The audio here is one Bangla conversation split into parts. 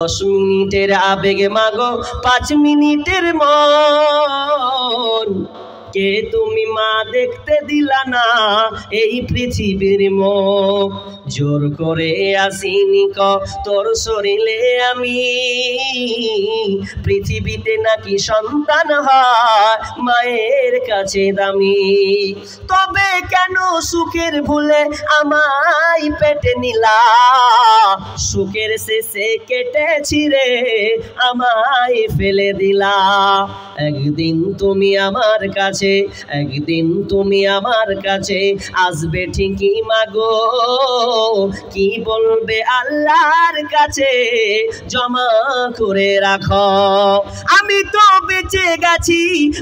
10 মিনিটের আবেগে মাগো 5 মিনিটের মন। কে তুমি মা দেখতে দিলা না এই পৃথিবীর মুখ। জোর করে আসিনি তোর শরীরে আমি, পৃথিবীতে নাকি সন্তান হয় মায়ের কাছে দামি। তবে কেন সুখের ভুলে আমায় পেটে নিলা, সুখের শেষে কেটে ছিঁড়ে আমায় ফেলে দিলা। একদিন তুমি আমার কাছে, একদিন তুমি আমার কাছে আসবে ঠিকই মাগো। কি বলবে আল্লাহর কাছে জমা করে রাখো। আমি তো বেঁচে গেছি,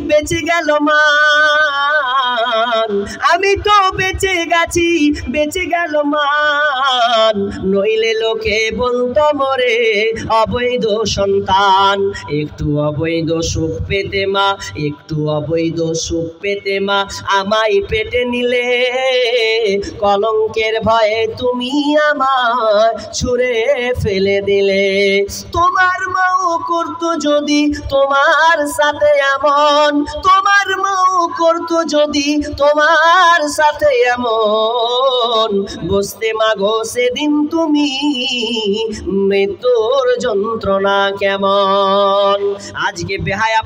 বেঁচে গেল মান। আমি তো বেঁচে গেছি, বেঁচে গেল মান। নইলে লোকে বলতো মরে অবৈধ সন্তান। একটু অবৈধ সুখ পেতে মা, একটু অবৈধ সুখ পেতে মা আমায় পেটে নিলে। কলঙ্কের ভয়ে তুমি আমায় ছুঁড়ে ফেলে দিলে। তোমার মাও করতো যদি তোমার সাথে এমন, তোমার মাও করতো যদি তোমার সাথে এমন। বুঝতে মাগো সেদিন তুমি মৃত্যুর যন্ত্রণা কেমন। আজকে বেহায়া